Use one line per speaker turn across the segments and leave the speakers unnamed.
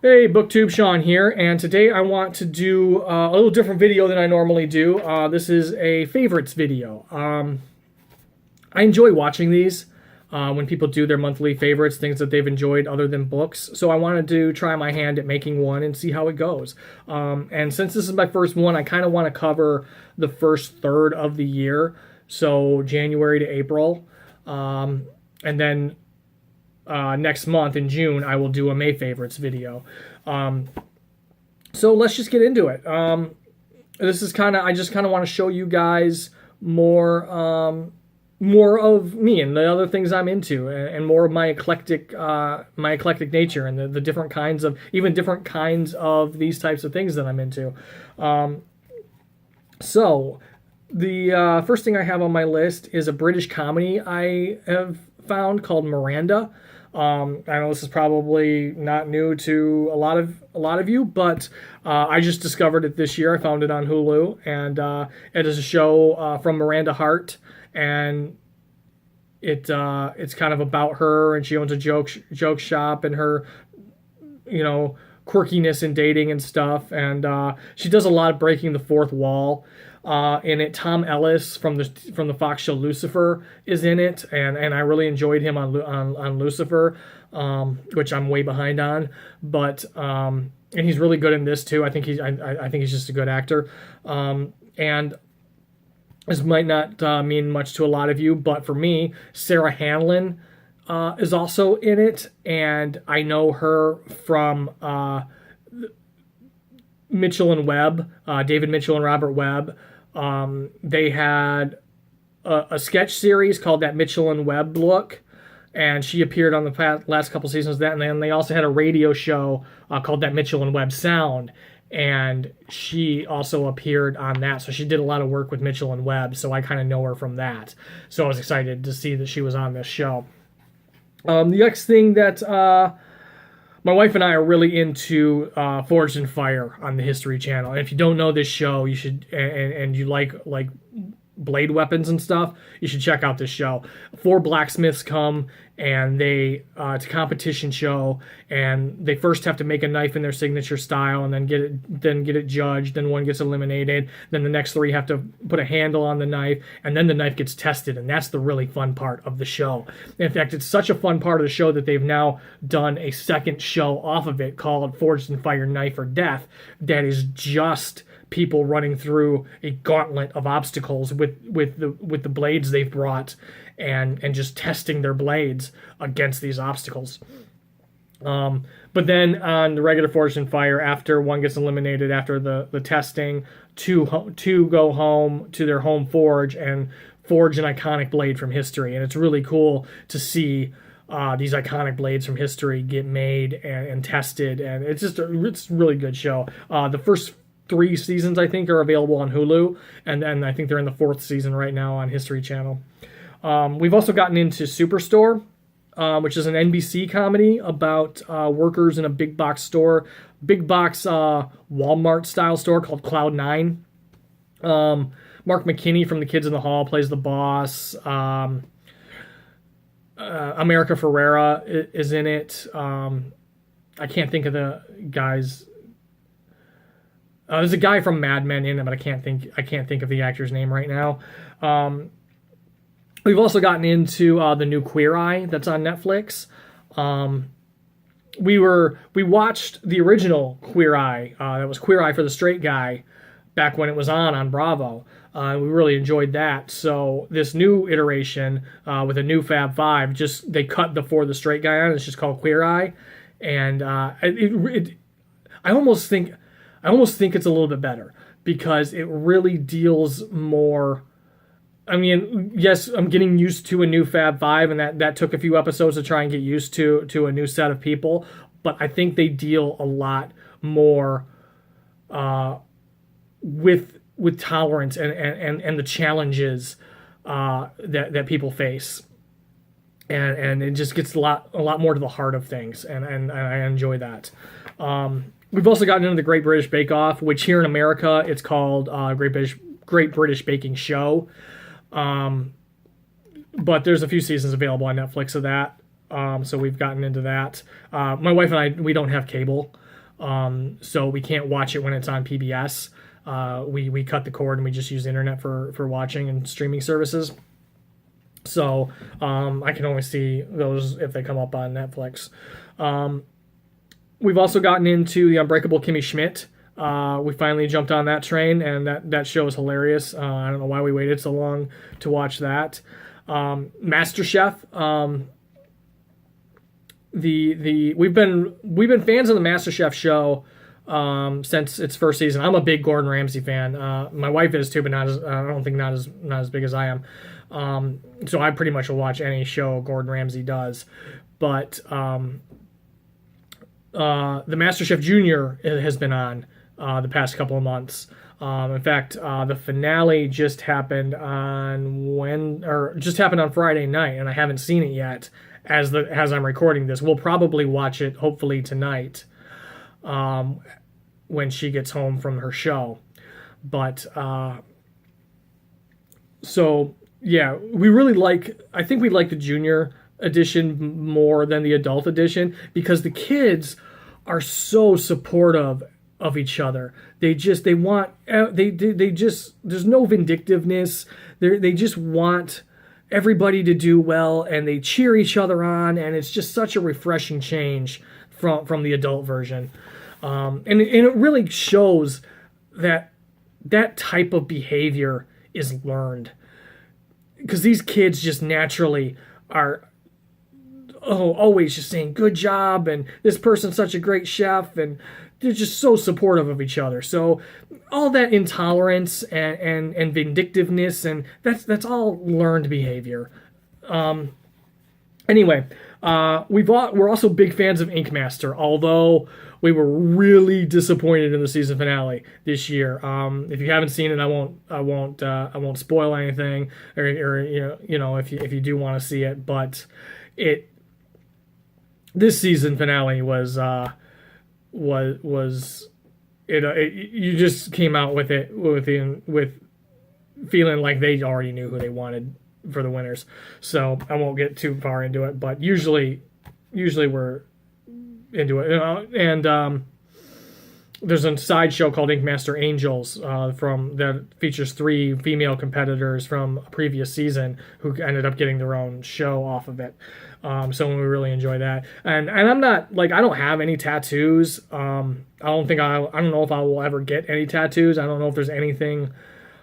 Hey, BookTube Sean here, and today I want to do a little different video than I normally do. This is a favorites video. I enjoy watching these when people do their monthly favorites, things that they've enjoyed other than books. So I wanted to try my hand at making one and see how it goes. And since this is my first one, I kind of want to cover the first third of the year, so January to April, and then next month in June, I will do a May favorites video. So let's just get into it. This is I just kind of want to show you guys more, more of me and the other things I'm into, and more of my eclectic nature and the different kinds of, even different kinds of these types of things that I'm into. So the first thing I have on my list is a British comedy I have found called Miranda. I know this is probably not new to a lot of you, but I just discovered it this year. I found it on Hulu, and it is a show from Miranda Hart, and it's kind of about her, and she owns a joke shop, and her, quirkiness in dating and stuff, and she does a lot of breaking the fourth wall. In it, Tom Ellis from the Fox show Lucifer is in it, and I really enjoyed him on Lucifer, which I'm way behind on, but and he's really good in this too. I think he's just a good actor, and this might not mean much to a lot of you, but for me, Sarah Hanlon is also in it, and I know her from Mitchell and Webb, David Mitchell and Robert Webb. They had a sketch series called That Mitchell and Webb Look, and she appeared on the last couple seasons of that. And then they also had a radio show called That Mitchell and Webb Sound, and she also appeared on that. So she did a lot of work with Mitchell and Webb, so I kind of know her from that. So I was excited to see that she was on this show. The next thing that my wife and I are really into Forged in Fire on the History Channel. And if you don't know this show, you should, and you like blade weapons and stuff, you should check out this show. 4 blacksmiths come, and it's a competition show, and they first have to make a knife in their signature style, and then get it judged. Then one gets eliminated. Then the next 3 have to put a handle on the knife, and then the knife gets tested, and that's the really fun part of the show. In fact, it's such a fun part of the show that they've now done a second show off of it called Forged in Fire: Knife or Death, that is just people running through a gauntlet of obstacles with the blades they've brought, and just testing their blades against these obstacles. But then on the regular Forged in Fire, after one gets eliminated after the testing, two go home to their home forge and forge an iconic blade from history. And it's really cool to see these iconic blades from history get made and tested, and it's a really good show. The first 3 seasons, I think, are available on Hulu, and then I think they're in the 4th season right now on History Channel. We've also gotten into Superstore, which is an NBC comedy about workers in a big box Walmart style store called Cloud 9. Mark McKinney from The Kids in the Hall plays the boss. America Ferrera is in it. I can't think of the guys. There's a guy from Mad Men in it, but I can't think of the actor's name right now. We've also gotten into the new Queer Eye that's on Netflix. We watched the original Queer Eye. That was Queer Eye for the Straight Guy back when it was on Bravo. We really enjoyed that. So this new iteration with a new Fab Five, they cut the For the Straight Guy on. It's just called Queer Eye, and I almost think it's a little bit better because it really deals more. I mean, yes, I'm getting used to a new Fab Five, and that took a few episodes to try and get used to a new set of people. But I think they deal a lot more with tolerance and the challenges that people face, and it just gets a lot more to the heart of things, and I enjoy that. We've also gotten into the Great British Bake Off, which here in America it's called Great British Baking Show. But there's a few seasons available on Netflix of that. So we've gotten into that. My wife and I, we don't have cable. So we can't watch it when it's on PBS. We cut the cord and we just use the internet for watching and streaming services. So I can only see those if they come up on Netflix. We've also gotten into The Unbreakable Kimmy Schmidt. We finally jumped on that train, and that show is hilarious. I don't know why we waited so long to watch that. MasterChef. We've been fans of the MasterChef show since its first season. I'm a big Gordon Ramsay fan. My wife is too, but not as I don't think not as big as I am. So I pretty much will watch any show Gordon Ramsay does. But the MasterChef Junior has been on the past couple of months. In fact, the finale just happened on Friday night, and I haven't seen it yet. As I'm recording this, we'll probably watch it hopefully tonight, when she gets home from her show. But so yeah, I think we like the junior edition more than the adult edition because the kids are so supportive of each other. There's no vindictiveness. They just want everybody to do well, and they cheer each other on, and it's just such a refreshing change from the adult version. And it really shows that type of behavior is learned, because these kids just naturally are always just saying good job, and this person's such a great chef, and they're just so supportive of each other. So all that intolerance and vindictiveness, and that's all learned behavior. Anyway, we're also big fans of Ink Master, although we were really disappointed in the season finale this year. If you haven't seen it, I won't spoil anything, or if you do want to see it, but this season finale was you just came out with feeling like they already knew who they wanted for the winners. So I won't get too far into it, but usually we're into it. And there's a side show called Ink Master Angels that features 3 female competitors from a previous season who ended up getting their own show off of it. So we really enjoy that. And I'm not I don't have any tattoos. I don't know if I will ever get any tattoos. I don't know if there's anything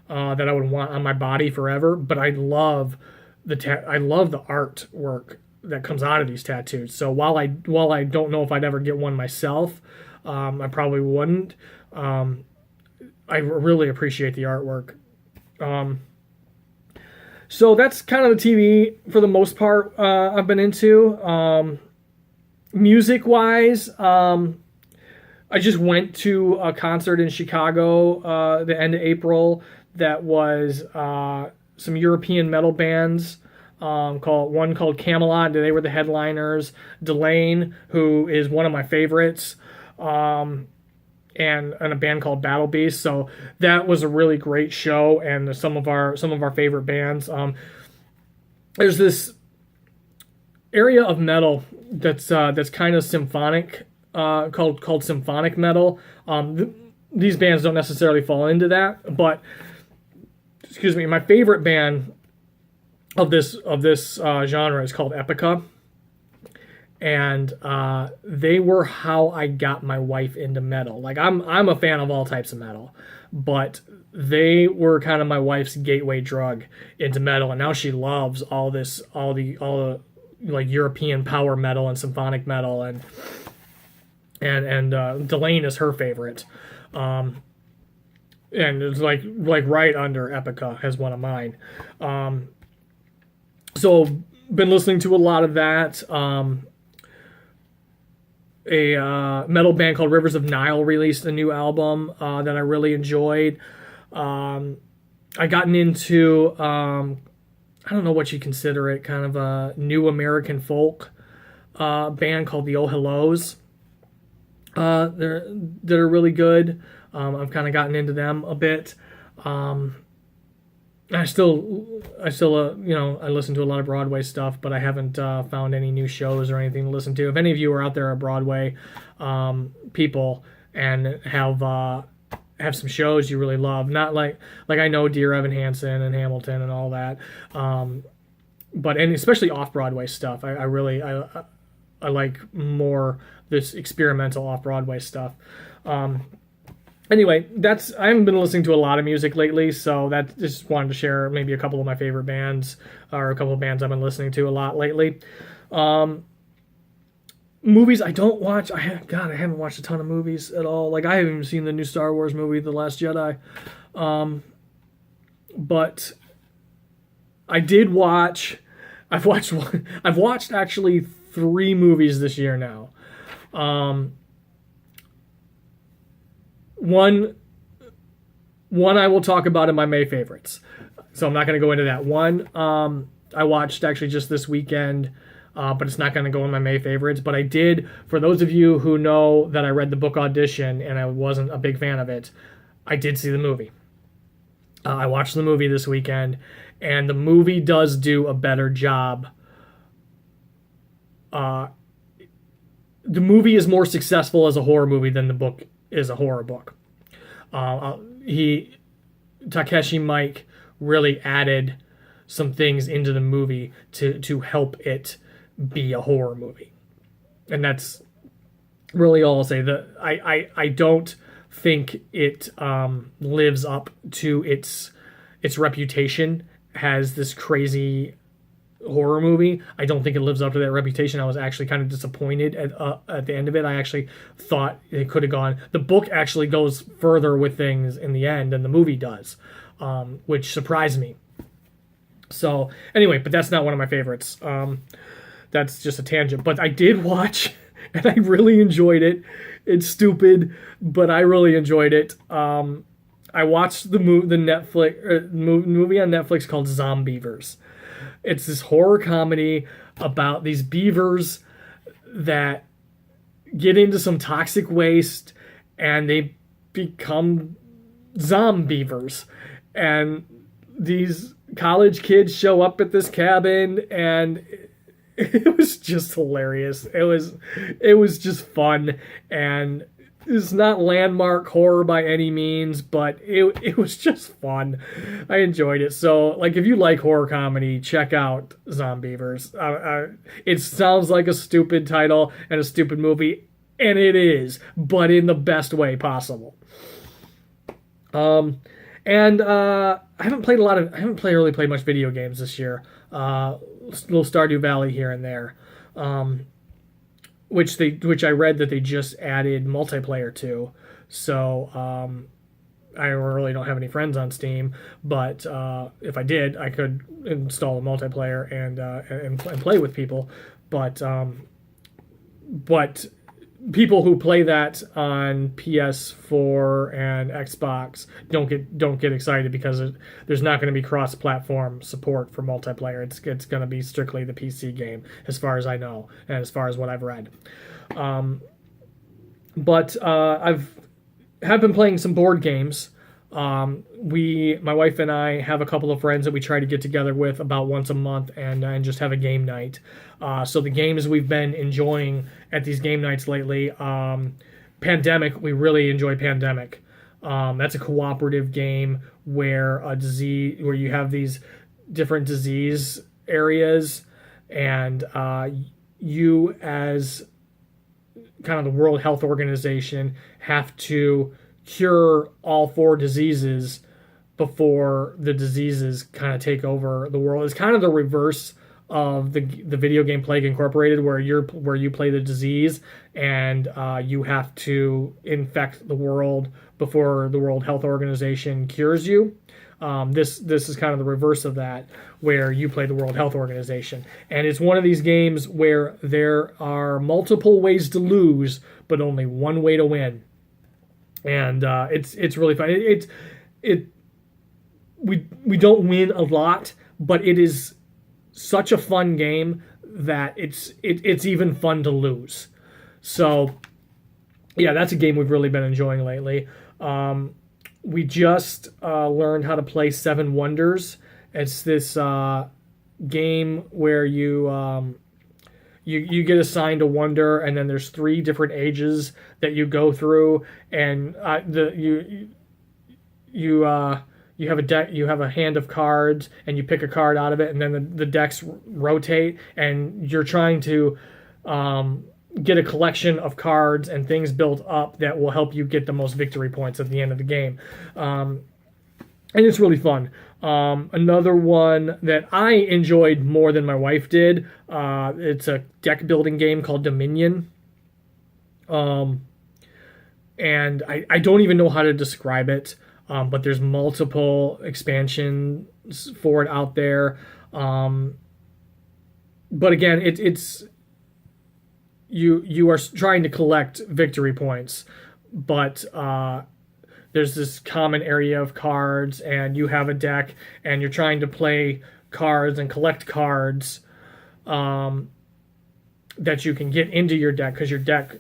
that I would want on my body forever. But I love the artwork that comes out of these tattoos. So while I don't know if I'd ever get one myself, I probably wouldn't. I really appreciate the artwork. So that's kind of the TV for the most part I've been into. Music-wise, I just went to a concert in Chicago the end of April that was some European metal bands. One called Camelot. They were the headliners. Delane, who is one of my favorites, and a band called Battle Beast. So that was a really great show, and some of our favorite bands. There's this area of metal that's kind of symphonic, called symphonic metal. These bands don't necessarily fall into that, but my favorite band of this genre is called Epica, and they were how I got my wife into metal. I'm a fan of all types of metal, but they were kind of my wife's gateway drug into metal, and now she loves all the European power metal and symphonic metal, and Delane is her favorite, and it's like right under Epica as one of mine. So been listening to a lot of that. A metal band called Rivers of Nile released a new album that I really enjoyed. I gotten into I don't know what you consider it, kind of a new American folk band called the Oh Hellos. They're really good. I've kind of gotten into them a bit. I still, I listen to a lot of Broadway stuff, but I haven't found any new shows or anything to listen to. If any of you are out there are Broadway people and have some shows you really love, not like I know Dear Evan Hansen and Hamilton and all that, but and especially off Broadway stuff, I like more this experimental off Broadway stuff. Anyway, I haven't been listening to a lot of music lately, so that just wanted to share maybe a couple of my favorite bands or a couple of bands I've been listening to a lot lately. Movies I don't watch. I haven't watched a ton of movies at all. Like I haven't even seen the new Star Wars movie, The Last Jedi. But I did watch. I've watched actually 3 movies this year now. One I will talk about in my May favorites, so I'm not going to go into that. One I watched actually just this weekend, but it's not going to go in my May favorites. But I did, for those of you who know that I read the book Audition and I wasn't a big fan of it, I did see the movie. I watched the movie this weekend, and the movie does do a better job. The movie is more successful as a horror movie than the book is a horror book. Takeshi Mike really added some things into the movie to help it be a horror movie, and that's really all I'll say. I don't think it lives up to its reputation as this crazy horror movie. I don't think it lives up to that reputation. I was actually kind of disappointed at the end of it. I actually thought it could have gone. The book actually goes further with things in the end than the movie does, which surprised me. So anyway, but that's not one of my favorites. That's just a tangent. But I did watch, and I really enjoyed it. It's stupid, but I really enjoyed it. I watched the movie on Netflix called Zombievers. It's this horror comedy about these beavers that get into some toxic waste and they become zombievers. And these college kids show up at this cabin, and it was just hilarious. It was just fun, and it's not landmark horror by any means, but it was just fun. I enjoyed it. So, like, if you like horror comedy, check out Zombievers. It sounds like a stupid title and a stupid movie, and it is, but in the best way possible. I haven't really played much video games this year. Little Stardew Valley here and there. Which I read that they just added multiplayer to. So I really don't have any friends on Steam, but if I did, I could install a multiplayer and play with people. But people who play that on PS4 and Xbox don't get excited because there's not going to be cross-platform support for multiplayer. It's going to be strictly the PC game, as far as I know, and as far as what I've read. But have been playing some board games. My wife and I have a couple of friends that we try to get together with about once a month and just have a game night. So the games we've been enjoying at these game nights lately, Pandemic, we really enjoy Pandemic. That's a cooperative game where you have these different disease areas, and you as kind of the World Health Organization have to cure all 4 diseases before the diseases kind of take over the world. It's kind of the reverse of the video game Plague Incorporated, where you play the disease and you have to infect the world before the World Health Organization cures you. This is kind of the reverse of that, where you play the World Health Organization. And it's one of these games where there are multiple ways to lose, but only one way to win. And it's really fun. We don't win a lot, but it is such a fun game that it's even fun to lose. So yeah, that's a game we've really been enjoying lately. we just learned how to play Seven Wonders. It's this game where you get assigned a wonder, and then there's 3 different ages that you go through, and you have a deck, you have a hand of cards, and you pick a card out of it, and then the decks rotate, and you're trying to get a collection of cards and things built up that will help you get the most victory points at the end of the game. And it's really fun. Another one that I enjoyed more than my wife did, it's a deck building game called Dominion. And I don't even know how to describe it, but there's multiple expansions for it out there. But again, it's you are trying to collect victory points, but there's this common area of cards, and you have a deck, and you're trying to play cards and collect cards that you can get into your deck, because your deck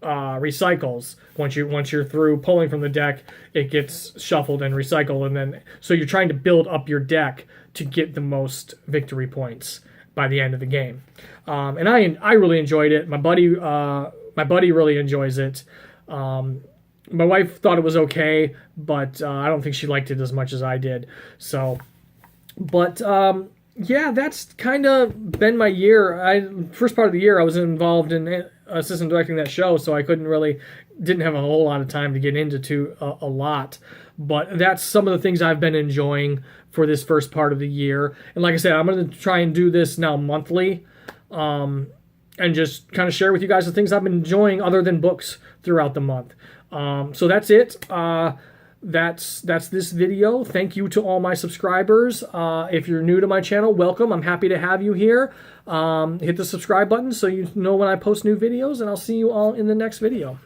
recycles. Once you're through pulling from the deck, it gets shuffled and recycled, and then so you're trying to build up your deck to get the most victory points by the end of the game. And I really enjoyed it. My buddy really enjoys it. My wife thought it was okay, but I don't think she liked it as much as I did. So, but yeah, that's kind of been my year. First part of the year, I was involved in assistant directing that show, so I didn't have a whole lot of time to get into a lot. But that's some of the things I've been enjoying for this first part of the year. And like I said, I'm going to try and do this now monthly, and just kind of share with you guys the things I've been enjoying other than books throughout the month. So that's it. That's this video. Thank you to all my subscribers. If you're new to my channel, welcome. I'm happy to have you here. Hit the subscribe button so you know when I post new videos, and I'll see you all in the next video.